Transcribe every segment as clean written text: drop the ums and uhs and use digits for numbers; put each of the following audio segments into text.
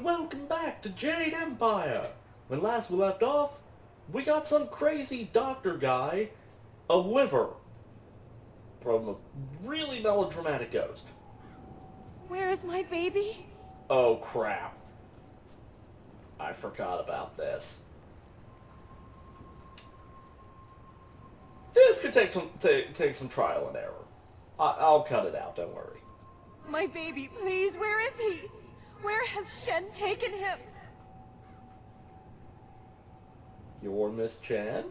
and welcome back to Jade Empire! When last we left off, we got some crazy doctor guy a liver from a really melodramatic ghost. Where is my baby? Oh crap. I forgot about this. This could take some trial and error. I'll cut it out, don't worry. My baby, please, where is he? Where has Shen taken him? You're Miss Chan?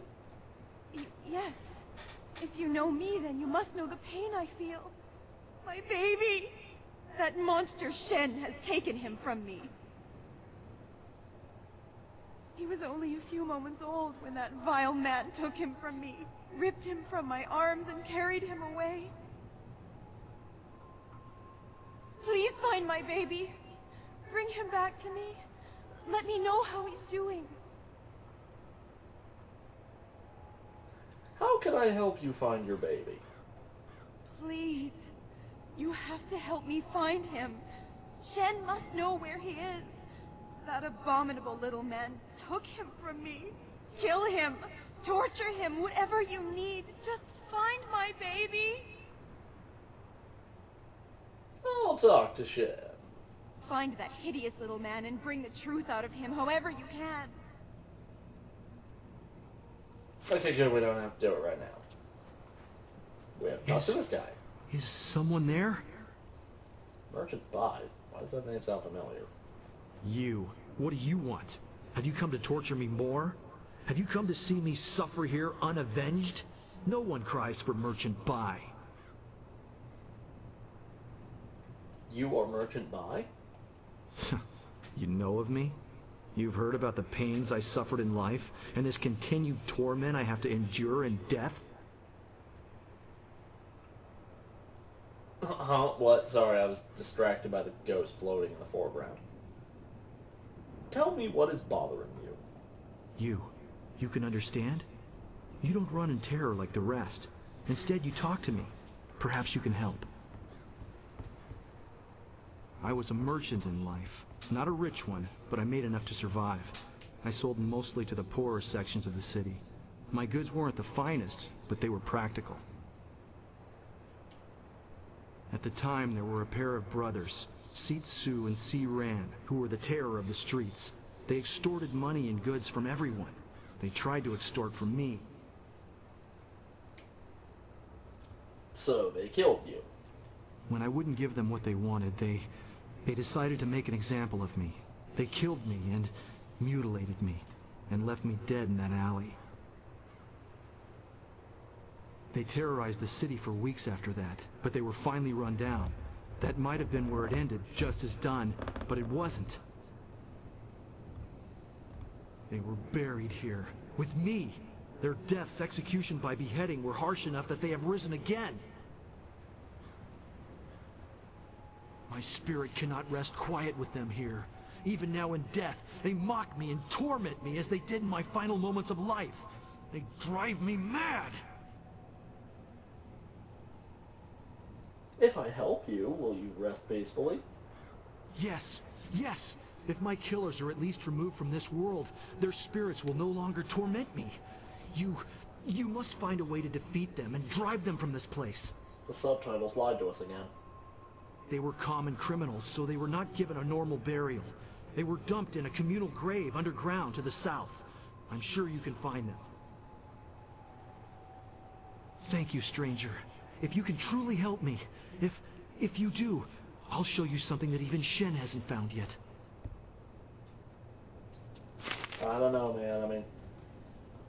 Yes. If you know me, then you must know the pain I feel. My baby! That monster Shen has taken him from me. He was only a few moments old when that vile man took him from me, ripped him from my arms, and carried him away. Please find my baby. Bring him back to me. Let me know how he's doing. How can I help you find your baby? Please. You have to help me find him. Shen must know where he is. That abominable little man took him from me. Kill him. Torture him. Whatever you need. Just find my baby. I'll talk to Shen. Find that hideous little man and bring the truth out of him however you can. Okay, good, we don't have to do it right now. We have to talk to this guy. Is someone there? Merchant Bide. Why does that name sound familiar? You. What do you want? Have you come to torture me more? Have you come to see me suffer here unavenged? No one cries for Merchant Bai. You are Merchant Bai? You know of me? You've heard about the pains I suffered in life, and this continued torment I have to endure in death? What? Sorry, I was distracted by the ghost floating in the foreground. Tell me what is bothering you. You can understand? You don't run in terror like the rest. Instead, you talk to me. Perhaps you can help. I was a merchant in life. Not a rich one, but I made enough to survive. I sold mostly to the poorer sections of the city. My goods weren't the finest, but they were practical. At the time, there were a pair of brothers, Seat Su and Si Ran, who were the terror of the streets. They extorted money and goods from everyone. They tried to extort from me. So, they killed you. When I wouldn't give them what they wanted, they decided to make an example of me. They killed me and mutilated me, and left me dead in that alley. They terrorized the city for weeks after that, but they were finally run down. That might have been where it ended, just as done, but it wasn't. They were buried here, with me. Their deaths, execution by beheading, were harsh enough that they have risen again. My spirit cannot rest quiet with them here. Even now in death, they mock me and torment me as they did in my final moments of life. They drive me mad. If I help you, will you rest peacefully? Yes, yes. If my killers are at least removed from this world, their spirits will no longer torment me. You must find a way to defeat them and drive them from this place. The subtitles lied to us again. They were common criminals, so they were not given a normal burial. They were dumped in a communal grave underground to the south. I'm sure you can find them. Thank you, stranger. If you can truly help me, if you do, I'll show you something that even Shen hasn't found yet. I don't know, man. I mean,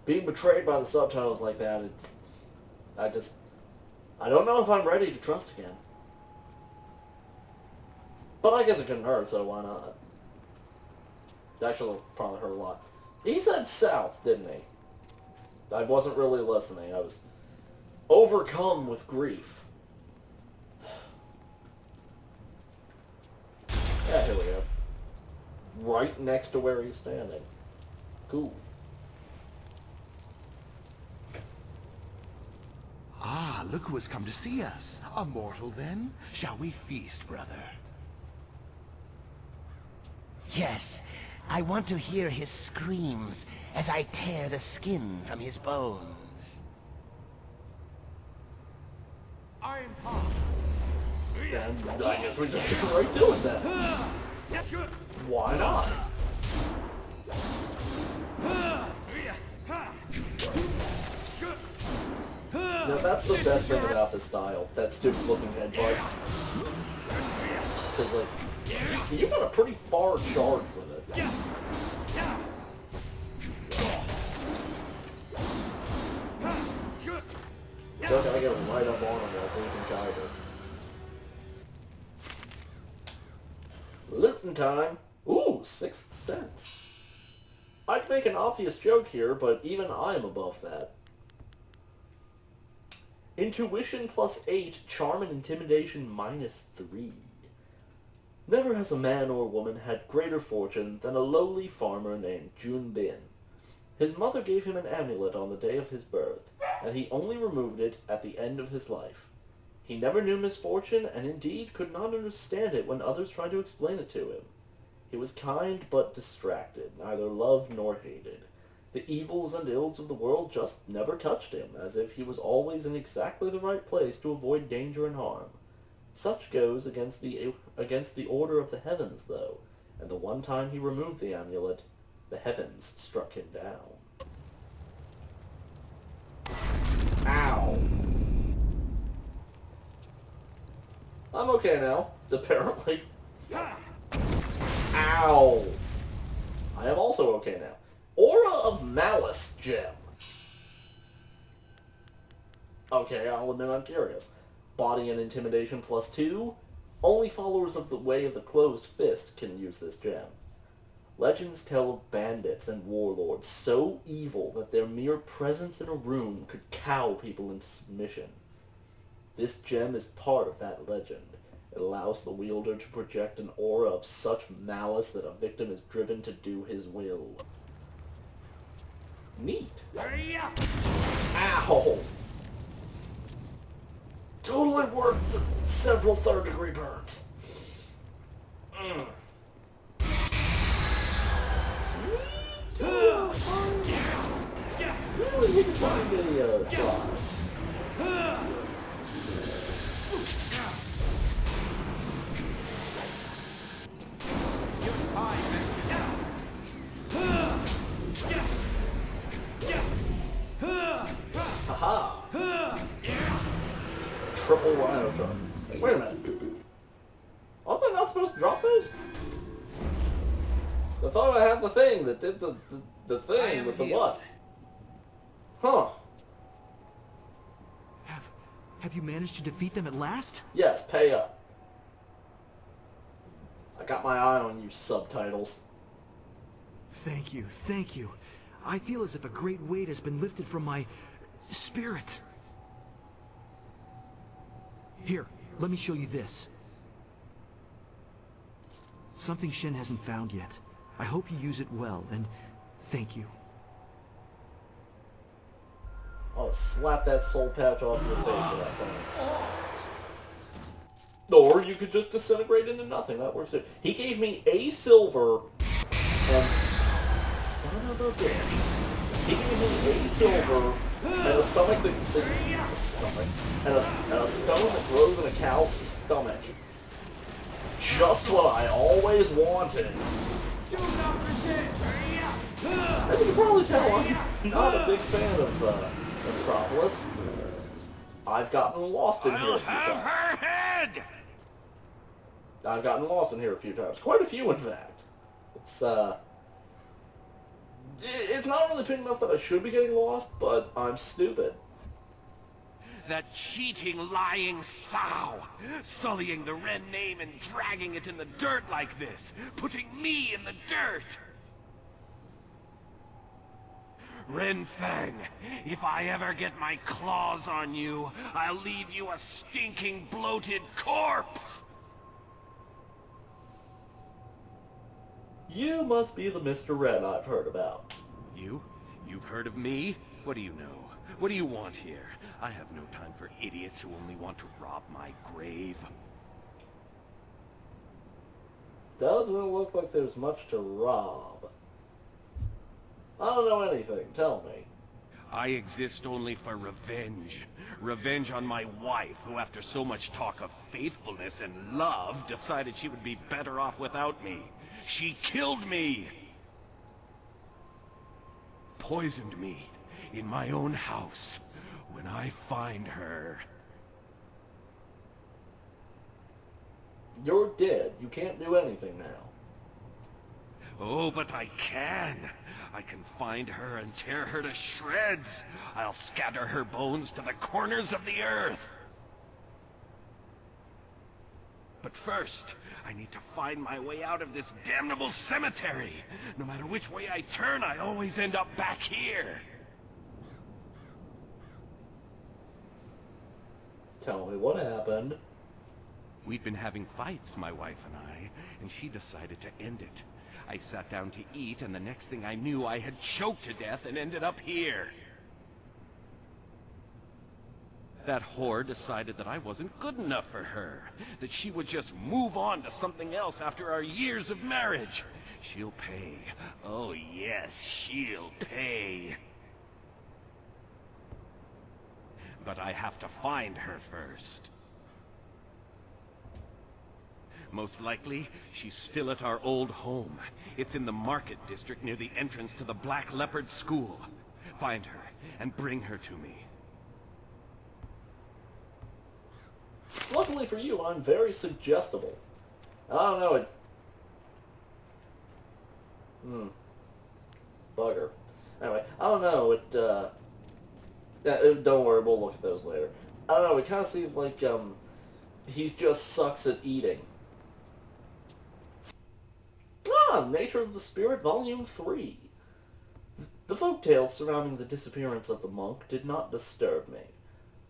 being betrayed by the subtitles like that, I don't know if I'm ready to trust again. But I guess it couldn't hurt, so why not? Actually, it'll probably hurt a lot. He said south, didn't he? I wasn't really listening. I was overcome with grief. Yeah, here we go. Right next to where he's standing. Cool. Ah, look who has come to see us. A mortal, then? Shall we feast, brother? Yes, I want to hear his screams as I tear the skin from his bones. And I guess we just get right to it then. Why not? Now that's the best thing about this style, that stupid looking headbutt. Because, like, you got a pretty far charge with it. So I gotta get right up on him while leaving Tiger. Looting time. Ooh, 6th Sense. I'd make an obvious joke here, but even I'm above that. Intuition +8, charm and intimidation -3. Never has a man or woman had greater fortune than a lowly farmer named Jun Bin. His mother gave him an amulet on the day of his birth, and he only removed it at the end of his life. He never knew misfortune, and indeed could not understand it when others tried to explain it to him. He was kind but distracted, neither loved nor hated. The evils and ills of the world just never touched him, as if he was always in exactly the right place to avoid danger and harm. Such goes against the order of the heavens, though, and the one time he removed the amulet, the heavens struck him down. Ow! I'm okay now, apparently. Ow! I am also okay now. Aura of Malice gem. Okay, I'll admit I'm curious. Body and Intimidation +2. Only followers of the Way of the Closed Fist can use this gem. Legends tell of bandits and warlords so evil that their mere presence in a room could cow people into submission. This gem is part of that legend. It allows the wielder to project an aura of such malice that a victim is driven to do his will. Neat. Ow! Totally worth several third-degree burns. Really need to find a try. Haha! Triple rhino drop. Wait a minute. Aren't I not supposed to drop those? I thought I had the thing that did the thing with the what? Huh. Have you managed to defeat them at last? Yes, pay up. I got my eye on you, subtitles. Thank you, thank you. I feel as if a great weight has been lifted from my spirit. Here, let me show you this. Something Shen hasn't found yet. I hope you use it well, and thank you. I'll slap that soul patch off your face for that thing. Or you could just disintegrate into nothing. That works too. He gave me a silver and... Son of a bitch. He gave me a silver and a stomach that... A stomach. And a stone that grows in a cow's stomach. Just what I always wanted. Do not resist. As you can probably tell, I'm not a big fan of Metropolis. I've gotten lost in here a few times. Her head! I've gotten lost in here a few times. Quite a few, in fact. It's not really big enough that I should be getting lost, but I'm stupid. That cheating, lying sow, sullying the Ren name and dragging it in the dirt like this, putting me in the dirt. Ren Fang, if I ever get my claws on you, I'll leave you a stinking, bloated corpse. You must be the Mr. Red I've heard about. You? You've heard of me? What do you know? What do you want here? I have no time for idiots who only want to rob my grave. Doesn't look like there's much to rob. I don't know anything. Tell me. I exist only for revenge. Revenge on my wife, who after so much talk of faithfulness and love, decided she would be better off without me. She killed me! Poisoned me in my own house. When I find her... You're dead. You can't do anything now. Oh, but I can. I can find her and tear her to shreds. I'll scatter her bones to the corners of the earth. But first, I need to find my way out of this damnable cemetery. No matter which way I turn, I always end up back here. Tell me what happened. We'd been having fights, my wife and I, and she decided to end it. I sat down to eat, and the next thing I knew, I had choked to death and ended up here. That whore decided that I wasn't good enough for her, that she would just move on to something else after our years of marriage. She'll pay. Oh yes, she'll pay. But I have to find her first. Most likely, she's still at our old home. It's in the market district near the entrance to the Black Leopard School. Find her and bring her to me. Luckily for you, I'm very suggestible. I don't know, bugger. Anyway, I don't know, don't worry, we'll look at those later. I don't know, it kind of seems like, he just sucks at eating. Nature of the Spirit, Volume 3. The folktales surrounding the disappearance of the monk did not disturb me.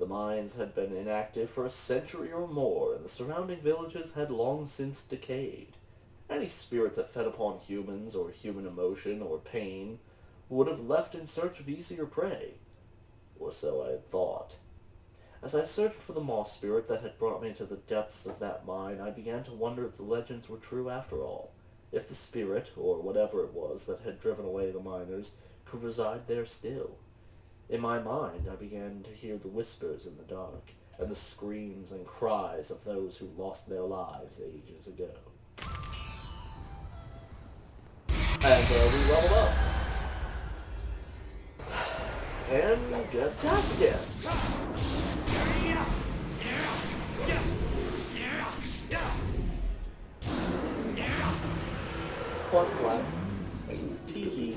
The mines had been inactive for a century or more, and the surrounding villages had long since decayed. Any spirit that fed upon humans, or human emotion, or pain, would have left in search of easier prey. Or so I had thought. As I searched for the moss spirit that had brought me to the depths of that mine, I began to wonder if the legends were true after all. If the spirit, or whatever it was that had driven away the miners, could reside there still. In my mind, I began to hear the whispers in the dark, and the screams and cries of those who lost their lives ages ago. And we leveled up. And get attacked again. What's left? Teehee.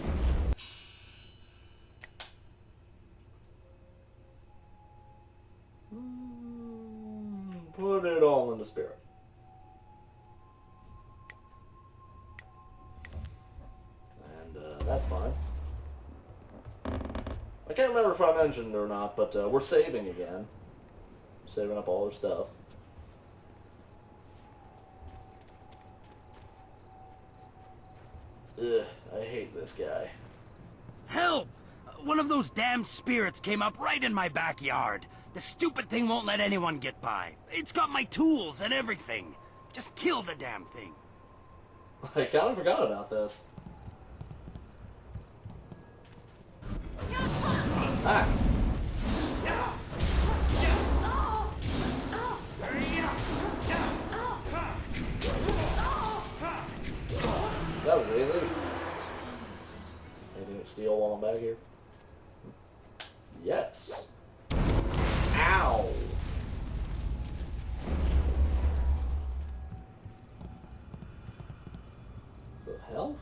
Put it all into spirit. And that's fine. I can't remember if I mentioned it or not, but we're saving again. Saving up all our stuff. Ugh, I hate this guy. Help! One of those damn spirits came up right in my backyard. The stupid thing won't let anyone get by. It's got my tools and everything. Just kill the damn thing. I kind of forgot about this. Ah! That was easy. Anything to steal while I'm back here? Yes. Ow! The hell?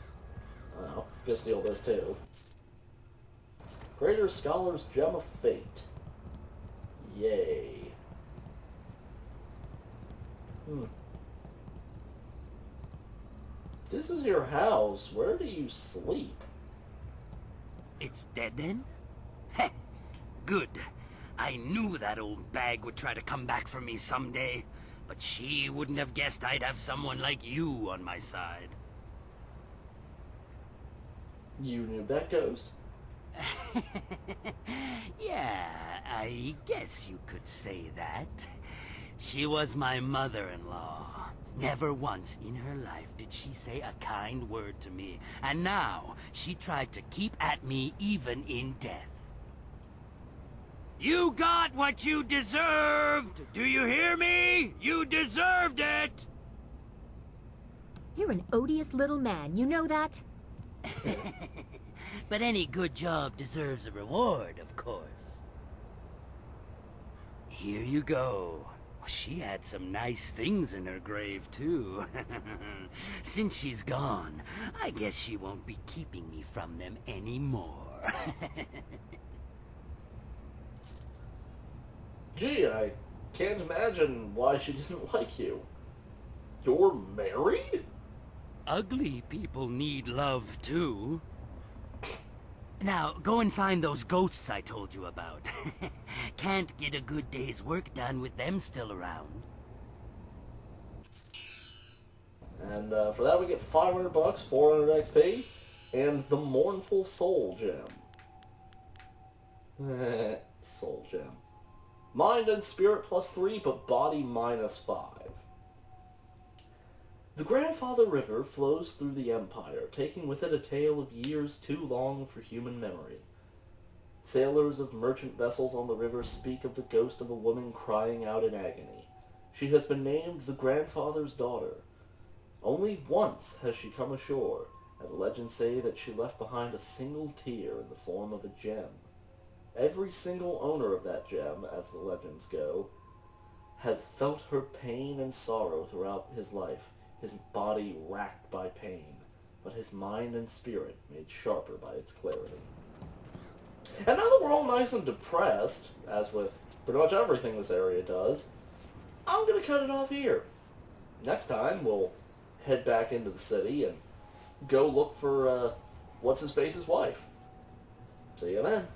Oh, gonna steal this too. Greater Scholar's Gem of Fate. Yay. If this is your house, where do you sleep? It's dead then? Heh. Good. I knew that old bag would try to come back for me someday, but she wouldn't have guessed I'd have someone like you on my side. You knew that ghost? Yeah, I guess you could say that. She was my mother-in-law. Never once in her life did she say a kind word to me, and now she tried to keep at me even in death. You got what you deserved! Do you hear me? You deserved it! You're an odious little man, you know that? But any good job deserves a reward, of course. Here you go. She had some nice things in her grave, too. Since she's gone, I guess she won't be keeping me from them anymore. Gee, I can't imagine why she didn't like you. You're married? Ugly people need love, too. Now, go and find those ghosts I told you about. Can't get a good day's work done with them still around. And for that we get $500, 400 XP, and the Mournful Soul Gem. Soul Gem. Mind and Spirit +3, but Body -5. The Grandfather River flows through the Empire, taking with it a tale of years too long for human memory. Sailors of merchant vessels on the river speak of the ghost of a woman crying out in agony. She has been named the Grandfather's Daughter. Only once has she come ashore, and legends say that she left behind a single tear in the form of a gem. Every single owner of that gem, as the legends go, has felt her pain and sorrow throughout his life, his body racked by pain, but his mind and spirit made sharper by its clarity. And now that we're all nice and depressed, as with pretty much everything this area does, I'm going to cut it off here. Next time, we'll head back into the city and go look for, what's-his-face's wife. See you then.